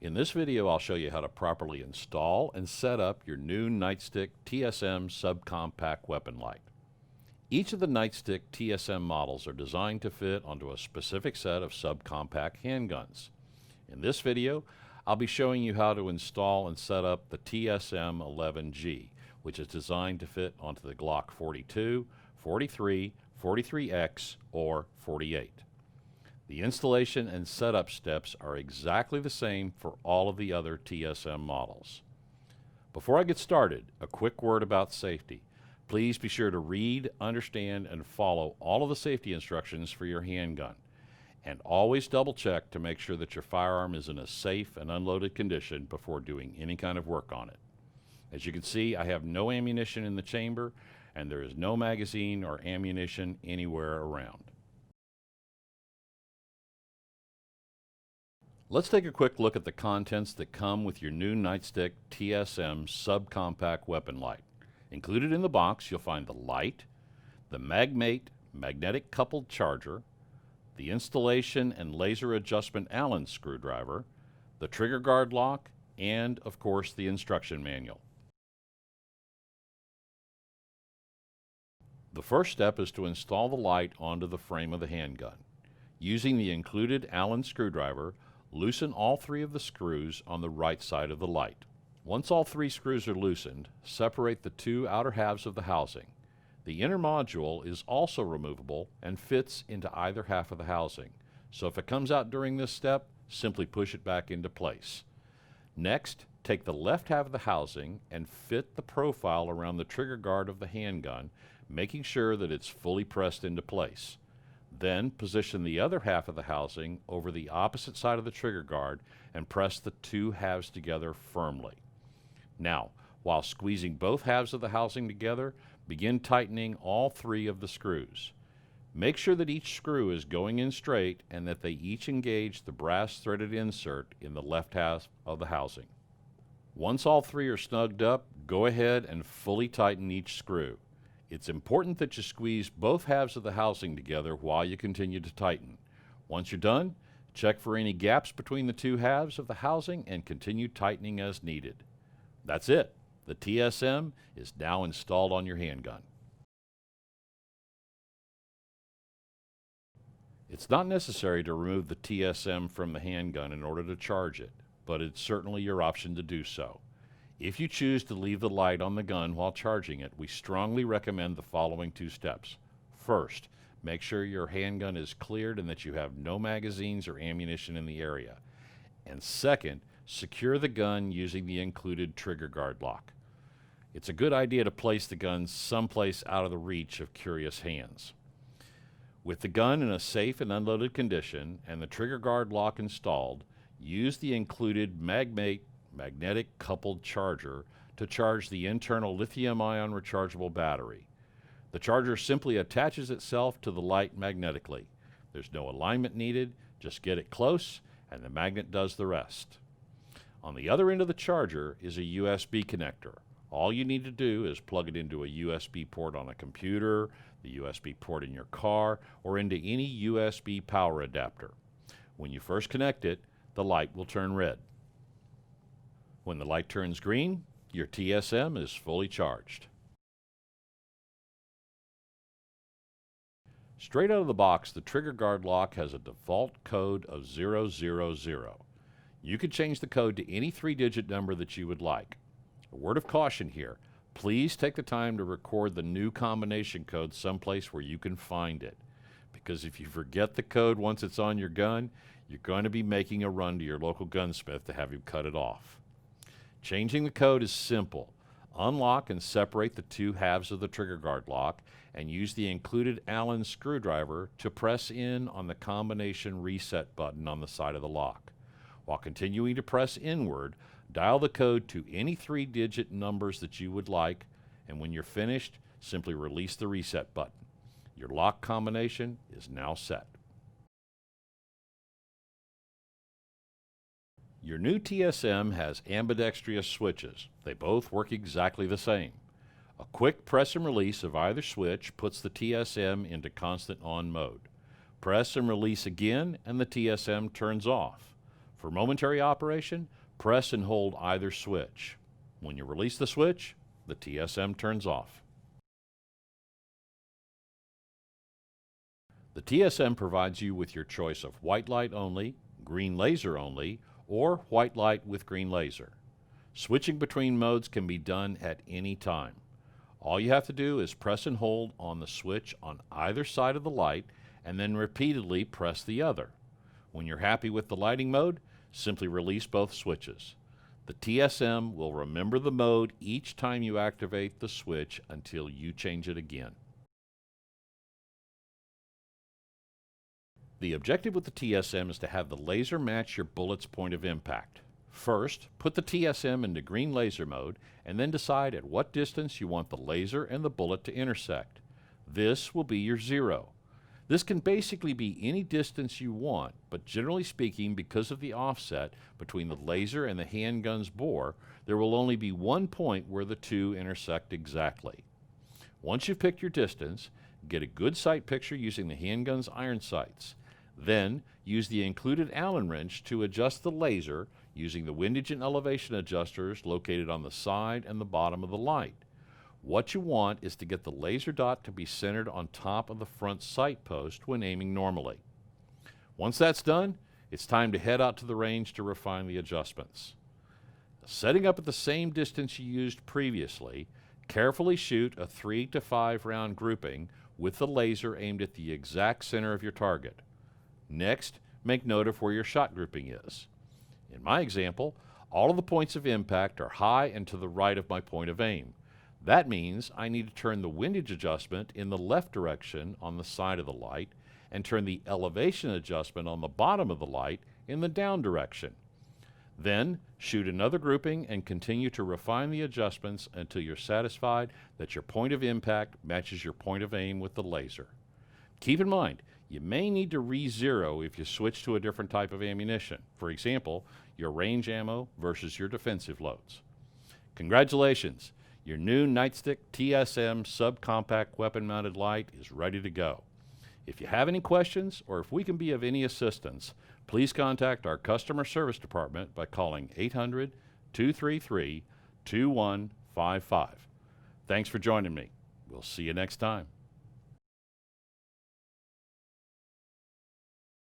In this video, I'll show you how to properly install and set up your new Nightstick TSM Subcompact weapon light. Each of the Nightstick TSM models are designed to fit onto a specific set of subcompact handguns. In this video, I'll be showing you how to install and set up the TSM-11G, which is designed to fit onto the Glock 42, 43, 43X, or 48. The installation and setup steps are exactly the same for all of the other TSM models. Before I get started, a quick word about safety. Please be sure to read, understand, and follow all of the safety instructions for your handgun. And always double check to make sure that your firearm is in a safe and unloaded condition before doing any kind of work on it. As you can see, I have no ammunition in the chamber, and there is no magazine or ammunition anywhere around. Let's take a quick look at the contents that come with your new Nightstick TSM Subcompact weapon light. Included in the box, you'll find the light, the MagMate magnetic coupled charger, the installation and laser adjustment Allen screwdriver, the trigger guard lock, and, of course, the instruction manual. The first step is to install the light onto the frame of the handgun. Using the included Allen screwdriver, loosen all three of the screws on the right side of the light. Once all three screws are loosened, separate the two outer halves of the housing. The inner module is also removable and fits into either half of the housing. So if it comes out during this step, simply push it back into place. Next, take the left half of the housing and fit the profile around the trigger guard of the handgun, making sure that it's fully pressed into place. Then position the other half of the housing over the opposite side of the trigger guard and press the two halves together firmly. Now, while squeezing both halves of the housing together, begin tightening all three of the screws. Make sure that each screw is going in straight and that they each engage the brass threaded insert in the left half of the housing. Once all three are snugged up, go ahead and fully tighten each screw. It's important that you squeeze both halves of the housing together while you continue to tighten. Once you're done, check for any gaps between the two halves of the housing and continue tightening as needed. That's it. The TSM is now installed on your handgun. It's not necessary to remove the TSM from the handgun in order to charge it, but it's certainly your option to do so. If you choose to leave the light on the gun while charging it, we strongly recommend the following two steps. First, make sure your handgun is cleared and that you have no magazines or ammunition in the area. And second, secure the gun using the included trigger guard lock. It's a good idea to place the gun someplace out of the reach of curious hands. With the gun in a safe and unloaded condition and the trigger guard lock installed, use the included MagMate magnetic coupled charger to charge the internal lithium-ion rechargeable battery. The charger simply attaches itself to the light magnetically. There's no alignment needed, just get it close and the magnet does the rest. On the other end of the charger is a USB connector. All you need to do is plug it into a USB port on a computer, the USB port in your car, or into any USB power adapter. When you first connect it, the light will turn red. When the light turns green, your TSM is fully charged. Straight out of the box, the trigger guard lock has a default code of 000. You can change the code to any 3-digit number that you would like. A word of caution here, please take the time to record the new combination code someplace where you can find it. Because if you forget the code once it's on your gun, you're going to be making a run to your local gunsmith to have him cut it off. Changing the code is simple. Unlock and separate the two halves of the trigger guard lock and use the included Allen screwdriver to press in on the combination reset button on the side of the lock. While continuing to press inward, dial the code to any 3-digit numbers that you would like, and when you're finished, simply release the reset button. Your lock combination is now set. Your new TSM has ambidextrous switches. They both work exactly the same. A quick press and release of either switch puts the TSM into constant on mode. Press and release again and the TSM turns off. For momentary operation, press and hold either switch. When you release the switch, the TSM turns off. The TSM provides you with your choice of white light only, green laser only, or white light with green laser. Switching between modes can be done at any time. All you have to do is press and hold on the switch on either side of the light and then repeatedly press the other. When you're happy with the lighting mode, simply release both switches. The TSM will remember the mode each time you activate the switch until you change it again. The objective with the TSM is to have the laser match your bullet's point of impact. First, put the TSM into green laser mode and then decide at what distance you want the laser and the bullet to intersect. This will be your 0. This can basically be any distance you want, but generally speaking, because of the offset between the laser and the handgun's bore, there will only be one point where the two intersect exactly. Once you've picked your distance, get a good sight picture using the handgun's iron sights. Then, use the included Allen wrench to adjust the laser using the windage and elevation adjusters located on the side and the bottom of the light. What you want is to get the laser dot to be centered on top of the front sight post when aiming normally. Once that's done, it's time to head out to the range to refine the adjustments. Setting up at the same distance you used previously, carefully shoot a 3 to 5 round grouping with the laser aimed at the exact center of your target. Next, make note of where your shot grouping is. In my example, all of the points of impact are high and to the right of my point of aim. That means I need to turn the windage adjustment in the left direction on the side of the light and turn the elevation adjustment on the bottom of the light in the down direction. Then, shoot another grouping and continue to refine the adjustments until you're satisfied that your point of impact matches your point of aim with the laser. Keep in mind, you may need to re-zero if you switch to a different type of ammunition. For example, your range ammo versus your defensive loads. Congratulations! Your new Nightstick TSM Subcompact weapon-mounted light is ready to go. If you have any questions or if we can be of any assistance, please contact our customer service department by calling 800-233-2155. Thanks for joining me. We'll see you next time.